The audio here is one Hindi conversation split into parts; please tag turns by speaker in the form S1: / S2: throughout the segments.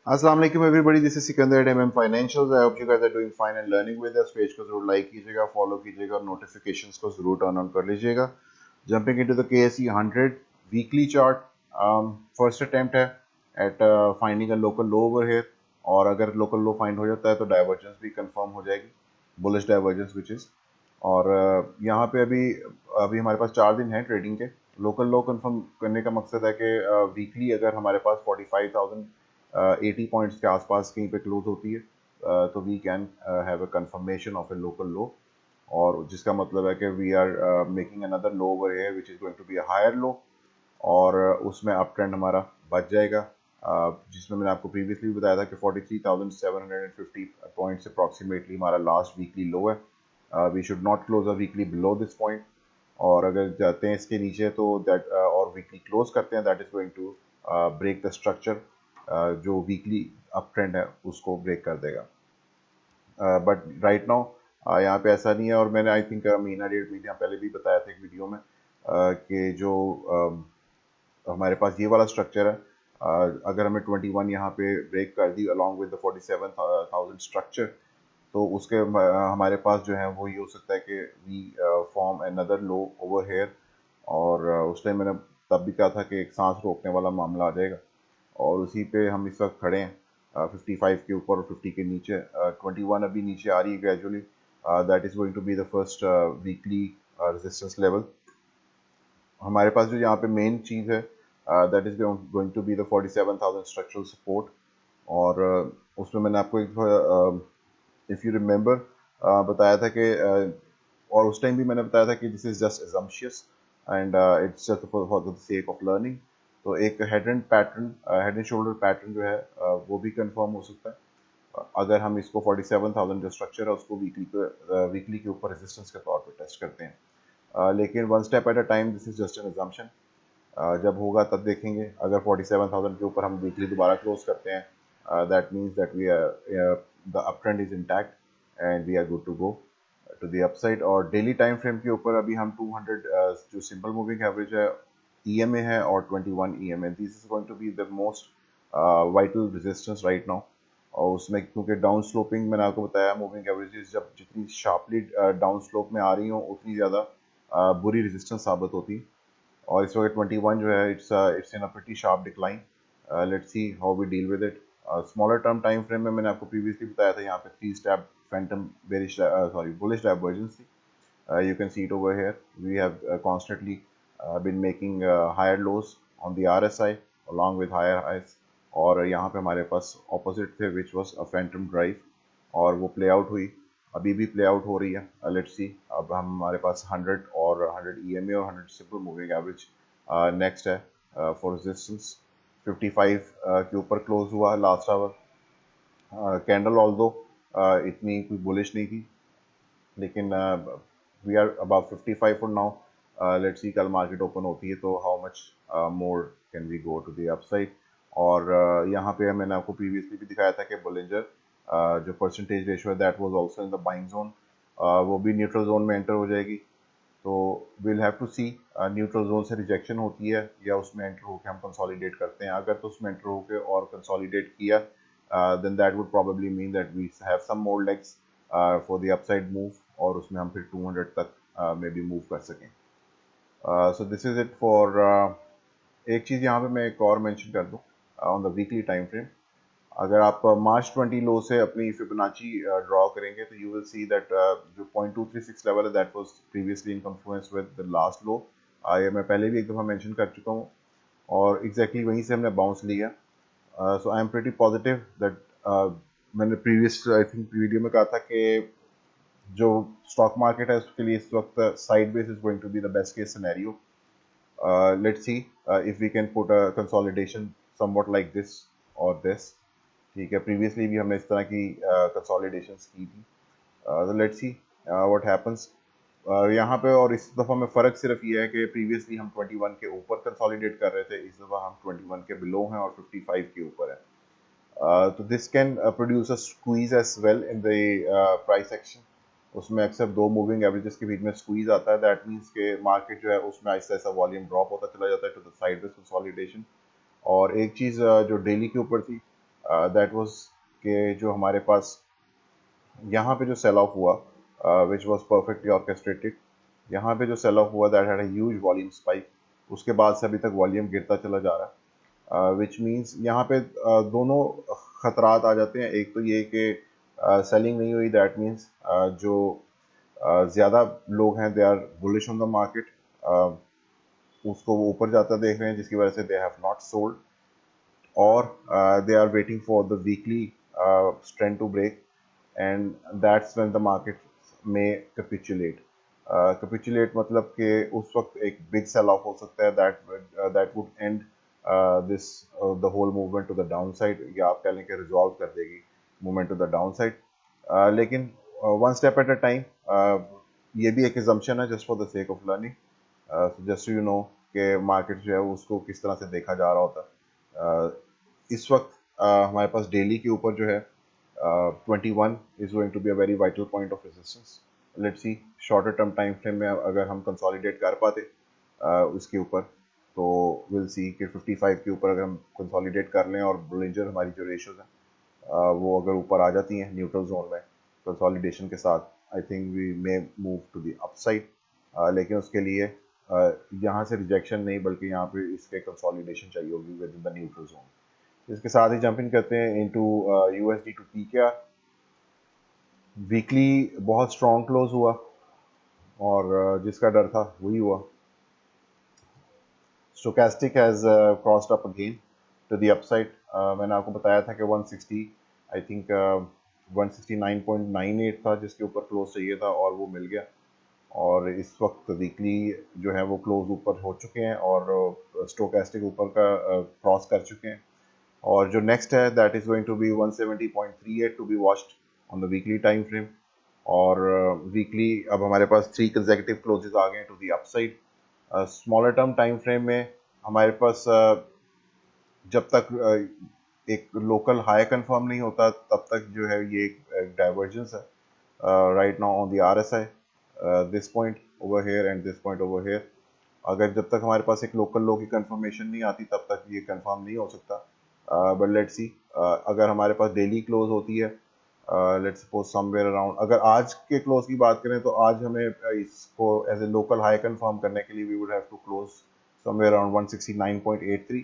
S1: अस्सलाम वालेकुम everybody, this is Sikandar at MM financials. I hope you guys are doing fine and learning with us. Page को जरूर लाइक कीजिएगा, फॉलो कीजिएगा और नोटिफिकेशंस को जरूर टर्न ऑन कर लीजिएगा। Jumping into the KSE 100 weekly chart, first attempt है at finding a local low over here. और अगर लोकल लो फाइंड हो जाता है तो डाइवर्जेंस भी कंफर्म हो जाएगी, बुलिश डाइवर्जेंस विच इज। और यहाँ पे अभी अभी हमारे पास 4 दिन है ट्रेडिंग के। लोकल लो कंफर्म करने का मकसद है कि वीकली अगर हमारे पास 45,080 पॉइंट्स के आसपास कहीं पे क्लोज होती है, तो we can have a confirmation of a local low. और जिसका मतलब है कि we are making another low over here which is going to be a higher low. और उसमें अप ट्रेंड हमारा बच जाएगा, जिसमें मैंने आपको प्रीवियसली भी बताया था कि 43,750 पॉइंट्स अप्रॉक्सीमेटली हमारा लास्ट वीकली लो है। We should not close a weekly below this point. और अगर जाते हैं इसके नीचे तो दैट और वीकली क्लोज करते हैं, that is going to break the structure. जो वीकली अप ट्रेंड है उसको ब्रेक कर देगा। बट राइट नाउ यहाँ पे ऐसा नहीं है। और मैंने आई थिंक महीना 1.5 महीना पहले भी बताया था एक वीडियो में कि जो हमारे पास ये वाला स्ट्रक्चर है, अगर हमें 21 यहाँ पे ब्रेक कर दी अलॉन्ग विद द 47,000 स्ट्रक्चर, तो उसके हमारे पास जो है वो ये हो सकता है कि we form another low over here. और उस टाइम मैंने तब भी कहा था कि एक सांस रोकने वाला मामला आ जाएगा। और उसी पे हम इस वक्त खड़े हैं, 55 के ऊपर और 50 के नीचे। 21 अभी नीचे आ रही है gradually. That is going to be the first weekly resistance level. हमारे पास जो यहाँ पे मेन चीज़ है, that is going to be the 47,000 structural support. और उसमें मैंने आपको एक, इफ़ यू रिमेंबर, बताया था कि और उस टाइम भी मैंने बताया था कि this is just assumptions and it's just for the sake of learning. तो एक head and pattern, head and shoulder pattern जो है, वो भी कंफर्म हो सकता है अगर हम इसको 47,000 जो स्ट्रक्चर है उसको वीकली के ऊपर रेजिस्टेंस के तौर पे टेस्ट करते हैं। लेकिन one step at a time, this is just an assumption. जब होगा तब देखेंगे। अगर 47,000 के ऊपर हम वीकली दोबारा क्लोज करते हैं, that means that we are the up trend is intact and we are good to go to the upside. और डेली टाइम फ्रेम के ऊपर अभी हम 200 जो सिंपल मूविंग एवरेज है, ईएमए है, और 21 EMA, this is going to be the most vital resistance right now. और उसमें क्योंकि डाउन स्लोपिंग मैंने आपको बताया, मूविंग एवरेजेस जब जितनी शार्पली डाउन स्लोप में आ रही हो उतनी ज़्यादा बुरी रेजिस्टेंस साबित होती है। और इस वक्त 21 जो है, it's in a pretty sharp decline. Let's see how we deal with it. Smaller term time frame में मैंने आपको प्रीवियसली बताया था, यहाँ पे 3 step phantom bearish sorry bullish divergence थी। You can see it over here. We have constantly been making higher lows on the RSI along with higher highs। और यहाँ पे हमारे पास opposite थे which was a phantom drive, और वो play out हुई, अभी भी play out हो रही है। Let's see, अब हमारे पास 100 और 100 EMA और 100 simple moving average next है for resistance। 55 के ऊपर क्लोज हुआ लास्ट आवर। कैंडल ऑल्दो इतनी कोई बुलिश नहीं थी, लेकिन we are about 55 for now. Let's see कल मार्केट ओपन होती है तो how much more can we go to the upside. और यहाँ पे मैंने आपको प्रीवियसली भी दिखाया था कि बोलिंजर जो परसेंटेज रेशो है that was also in the buying zone, वो भी न्यूट्रल जोन में एंटर हो जाएगी। तो will have to see neutral zone से रिजेक्शन होती है या उसमें एंटर होकर हम कंसोलिडेट करते हैं। अगर तो उसमें एंटर होकर और कंसोलिडेट किया, then that would probably mean that we have some more legs for the upside move, और उसमें हम फिर 200 तक मे बी मूव कर सकें। So this is it for. एक चीज़ यहाँ पे मैं एक और मेंशन कर दूँ on the weekly time frame. अगर आप मार्च 20 लो से अपनी फिबोनाची ड्रॉ करेंगे तो यू विल सी दैट जो 0.236 लेवल है that was previously in confluence with the last low. ये मैं पहले भी एक दफ़ा मेंशन कर चुका हूँ, और एग्जैक्टली वहीं से हमने बाउंस लिया। So I am pretty positive that, मैंने प्रीवियस आई थिंक वीडियो में कहा था कि जो स्टॉक मार्केट है उसके लिए इस वक्त sideways is going to be the best case scenario. Let's see if we can put a consolidation somewhat like this और दिस। ठीक है, प्रीवियसली भी हमने इस तरह की कंसोलिडेशंस की थी। तो लेट्स सी व्हाट हैपेंस यहाँ पे। और इस दफ़ा में फ़र्क सिर्फ ये है कि प्रीवियसली हम 21 के ऊपर कंसोलिडेट कर रहे थे, इस दफ़ा हम 21 के बिलो हैं और 55 के ऊपर है। तो this can produce a squeeze as well in the price action. उसमें अक्सर दो मूविंग एवरेजेस के बीच में स्क्वीज आता है, दैट मीन्स के मार्केट जो है उसमें आहिस्ता आहिस्ता वॉल्यूम ड्रॉप होता चला जाता है टू द साइडवेज कंसोलिडेशन। और एक चीज़ जो डेली के ऊपर थी, दैट वाज कि जो हमारे पास यहाँ पे जो सेल ऑफ हुआ विच वाज परफेक्टली ऑर्केस्ट्रेटेड, यहाँ पे जो सेल ऑफ हुआ that had a huge volume spike, उसके बाद से अभी तक वॉल्यूम गिरता चला जा रहा है, विच मीन्स यहाँ पे दोनों खतरात आ जाते हैं। एक तो ये कि सेलिंग नहीं हुई, दैट मीन्स जो ज़्यादा लोग हैं they are bullish on the market, उसको वो ऊपर जाता देख रहे हैं जिसकी वजह से they have not sold, or they are waiting for the weekly trend to break, and that's when the market may capitulate. Capitulate मतलब कि उस वक्त एक big sell off हो सकता है that would end this the whole movement to the downside, या आप कह लें कि resolve कर देगी movement to the downside. लेकिन one step at a time, ये भी एक assumption है just for the sake of learning, so just so you know कि मार्केट जो है उसको किस तरह से देखा जा रहा होता है। इस वक्त हमारे पास डेली के ऊपर जो है 21 is going to be a very vital point of resistance. Let's see shorter term time frame में अगर हम कंसोलिडेट कर पाते उसके ऊपर, तो विल सी कि 55 के ऊपर अगर हम कंसोलिडेट कर लें और बोलिंजर हमारी जो रेशियोज हैं वो अगर ऊपर आ जाती हैं न्यूट्रल जोन में कंसोलिडेशन के साथ, I think we may move to the upside. लेकिन उसके लिए यहाँ से रिजेक्शन नहीं बल्कि यहाँ पे इसके कंसोलिडेशन चाहिए होगी within the neutral zone. इसके साथ ही जंप इन करते हैं into USD to PKR. Weekly बहुत स्ट्रॉन्ग क्लोज हुआ और जिसका डर था वही हुआ। Stochastic has crossed up again to the upside. मैंने आपको बताया था कि 160 आई थिंक 169.98 था जिसके ऊपर क्लोज चाहिए था और वो मिल गया, और इस वक्त वीकली जो है वो क्लोज ऊपर हो चुके हैं और स्टोकेस्टिक ऊपर का क्रॉस कर चुके हैं। और जो नेक्स्ट है that is going to be 170.38 to be watched on the weekly time frame. और वीकली अब हमारे पास 3 कंसेक्यूटिव क्लोजेस आ गए हैं to the upside. Smaller term time frame में हमारे पास जब तक एक लोकल हाई कंफर्म नहीं होता तब तक जो है ये एक डाइवर्जेंस है right now on the RSI, this point over here and this point over here. अगर जब तक हमारे पास एक लोकल लो की कंफर्मेशन नहीं आती तब तक ये कंफर्म नहीं हो सकता। बट लेट्स सी अगर हमारे पास डेली क्लोज होती है, लेट्स सपोज समवेयर अराउंड, अगर आज के क्लोज की बात करें तो आज हमें इसको as a local high confirm करने के लिए we would have to close somewhere around 169.83,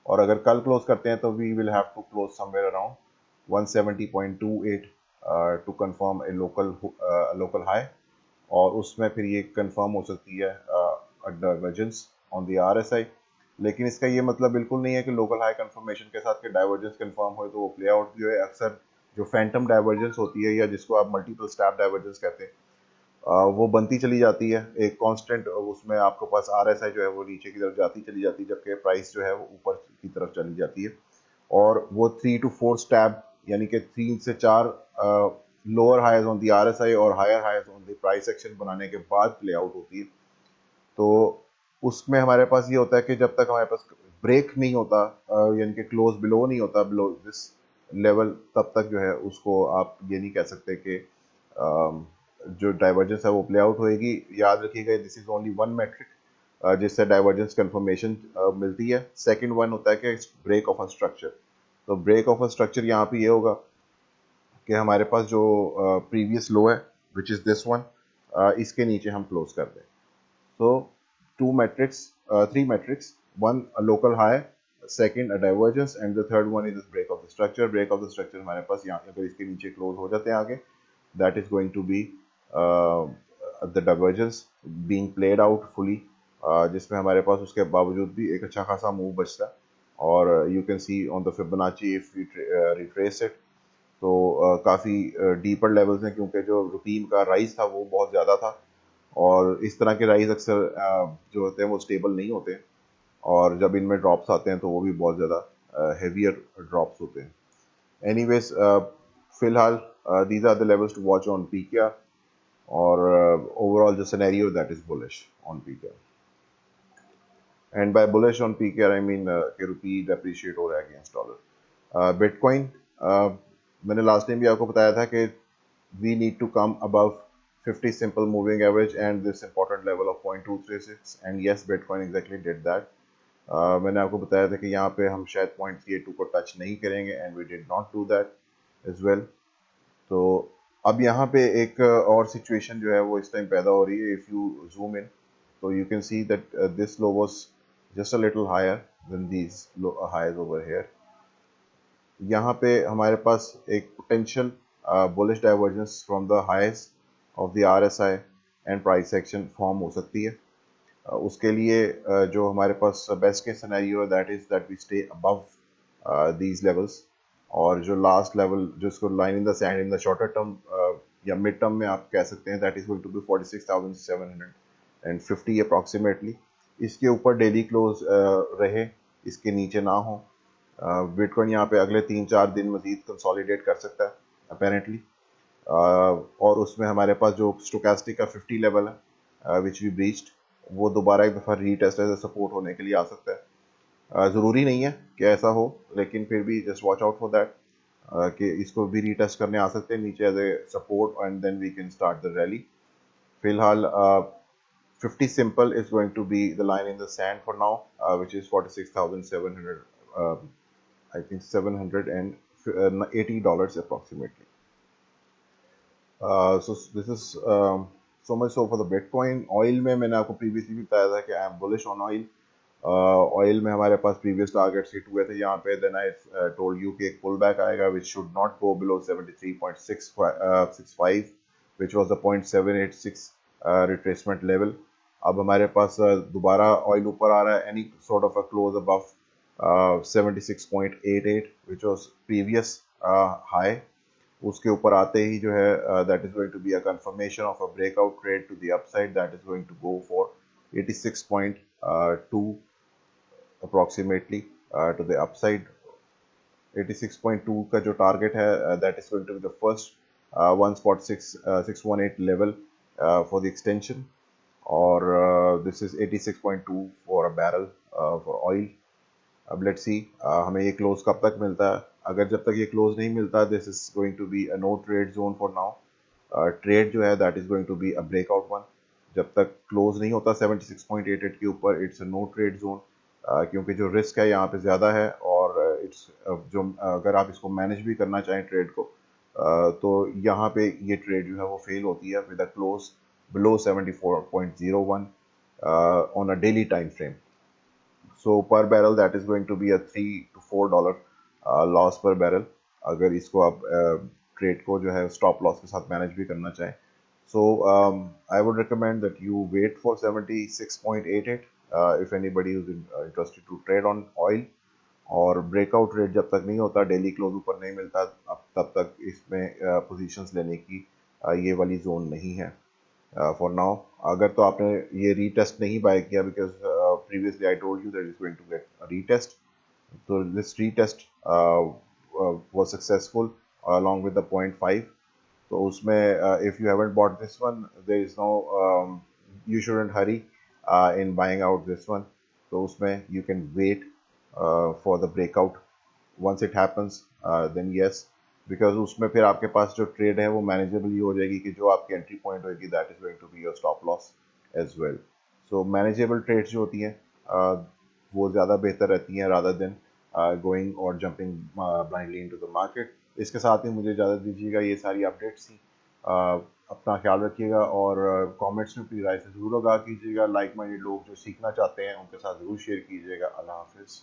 S1: और अगर कल क्लोज करते हैं तो we will have to close somewhere around 170.28 to confirm a local high, और उसमें फिर ये कंफर्म हो सकती है डाइवर्जेंस ऑन द आरएसआई। लेकिन इसका ये मतलब बिल्कुल नहीं है कि लोकल हाई कंफर्मेशन के साथ के डाइवर्जेंस कंफर्म हो तो वो प्ले आउट भी हो। अक्सर जो फैंटम डाइवर्जेंस होती है या जिसको आप मल्टीपल स्टैप डाइवर्जेंस कहते हैं, वो बनती चली जाती है एक कांस्टेंट, उसमें आपके पास आरएसआई जो है वो नीचे की तरफ जाती चली जाती है जबकि प्राइस जो है वो ऊपर की तरफ चली जाती है, और वो 3 to 4 स्टैप यानी कि 3 से 4 lower highs on the RSI और higher highs on the price action बनाने के बाद प्ले आउट होती है। तो उसमें हमारे पास ये होता है कि जब तक हमारे पास ब्रेक नहीं होता यानी कि क्लोज बिलो नहीं होता बिलो दिस लेवल, तब तक जो है उसको आप ये नहीं कह सकते कि जो डाइवर्जेंस है वो प्ले आउट होएगी। याद रखिएगा this is only one metric जिससे डाइवर्जेंस कंफर्मेशन मिलती है। सेकंड वन होता है कि ब्रेक ऑफ अ स्ट्रक्चर। तो ब्रेक ऑफ अ स्ट्रक्चर यहाँ पे ये होगा कि हमारे पास जो प्रीवियस लो है विच इज़ दिस वन, इसके नीचे हम क्लोज कर दें। So 3 metrics, one a local high, second a divergence, and the third one is this break of the structure. Break of the structure हमारे पास यहाँ अगर इसके नीचे close हो जाते हैं आगे, that is going to be uh, the divergence being played out fully, जिसमें हमारे पास उसके बावजूद भी एक अच्छा खासा मूव बचता है। और you can see on the Fibonacci if we retrace it, तो काफ़ी डीपर लेवल्स हैं क्योंकि जो रुपीन का राइज था वो बहुत ज़्यादा था, और इस तरह के राइज अक्सर जो होते हैं वो स्टेबल नहीं होते, और जब इनमें ड्रॉप्स आते हैं तो वो भी बहुत ज़्यादा हेवियर ड्रॉप्स होते हैं। एनीवेज फिलहाल these are the levels to watch on PKR, और ओवरऑल जो scenario that is bullish on PKR, and by bullish on PKR I mean कि रुपी डेप्रिशिएट हो रहा है अगेंस्ट डॉलर। बिटकॉइन मैंने लास्ट टाइम भी आपको बताया था कि we need to come above 50 simple moving average and this important level of 0.236, and yes, Bitcoin exactly did that. मैंने आपको बताया था कि यहाँ पे हम शायद .32 को टच नहीं करेंगे and we did not do that as well. तो अब यहाँ पे एक और सिचुएशन जो है वो इस टाइम पैदा हो रही है। इफ़ यू जूम इन तो you can see that this low was just a little higher than these highs over here. यहाँ पे हमारे पास एक potential bullish divergence from the highs of the RSI and price action form हो सकती है। उसके लिए जो हमारे पास बेस्ट केस सिनेरियो है that is that we stay above these levels, और जो लास्ट लेवल जिसको line in the sand in the shorter term या मिड टर्म में आप कह सकते हैं that is going to be 46,750 approximately. इसके ऊपर डेली क्लोज रहे, इसके नीचे ना हो। बिटकॉइन यहाँ पे अगले 3-4 दिन मजीद कंसोलिडेट कर सकता है अपेरेंटली, और उसमें हमारे पास जो स्टोकेस्टिक का 50 लेवल है विच वी ब्रीच्ड, वो दोबारा एक दफ़ा रीटेस्ट एज सपोर्ट होने के लिए आ सकता है। ज़रूरी नहीं है कि ऐसा हो, लेकिन फिर भी just watch out for that कि इसको भी रीटेस्ट करने आ सकते हैं नीचे as a support and then we can start the rally. फिलहाल 50 simple is going to be the line in the sand for now, which is 46,700, I think $780 approximately. So this is so much so for the Bitcoin. Oil में मैंने आपको previously भी बताया था कि I am bullish on oil. Oil में हमारे पास previous targets hit हुए थे यहाँ पे, then I told you कि एक pullback आएगा which should not go below 73.65, which was the 0.786 retracement level. अब हमारे पास दोबारा ऑयल ऊपर आ रहा है, any sort of a close above 76.88 which was previous high, उसके ऊपर आते ही जो है that is going to be a confirmation of a breakout trade to the upside that is going to go for 86.2 approximately to the upside. 86.2 का जो टारगेट है that is going to be the first 1.618 level for the extension, और this is 86.2 for a barrel for oil. अब लेट्स सी हमें ये क्लोज कब तक मिलता है। अगर जब तक ये क्लोज नहीं मिलता, this is going to be a no trade zone for now. Trade जो है that is going to be a breakout one. जब तक क्लोज नहीं होता 76.88 के ऊपर, it's a no trade zone, क्योंकि जो रिस्क है यहाँ पे ज़्यादा है, और इट्स जो अगर आप इसको मैनेज भी करना चाहें ट्रेड को, तो यहाँ पे ये ट्रेड जो है वो फेल होती है with a close below 74.01 on a daily time frame. So per barrel that is going to be a $3 to $4 loss पर बैरल, अगर इसको आप ट्रेड को जो है स्टॉप लॉस के साथ मैनेज भी करना चाहें। So I would recommend that you wait for 76.88 if anybody is interested to trade on oil, और ब्रेकआउट रेट जब तक नहीं होता, डेली क्लोज ऊपर नहीं मिलता, अब तब तक इसमें पोजीशंस लेने की ये वाली जोन नहीं है फॉर नाउ। अगर तो आपने ये रीटेस्ट नहीं बाय किया, because previously I told you that it's going to get a retest. So this retest was successful along with the 0.5. So उसमें if you haven't bought this one, there is no you shouldn't hurry in buying out this one. So उसमें you can wait for the breakout. Once it happens, then yes, because उसमें फिर आपके पास जो ट्रेड है वो मैनेजेबल ही हो जाएगी, कि जो आपकी एंट्री पॉइंट होगी that is going to be your stop loss as well. So manageable trades जो होती हैं वो ज़्यादा बेहतर रहती हैं रादर देन गोइंग और jumping blindly into the market. इसके साथ ही मुझे इजाज़त दीजिएगा। ये सारी अपडेट्स थी। अपना ख्याल रखिएगा, और कमेंट्स में अपनी राय से ज़रूर आगाह कीजिएगा। लाइक माइंडेड लोग जो सीखना चाहते हैं उनके साथ ज़रूर शेयर कीजिएगा। अल्लाह हाफिज़।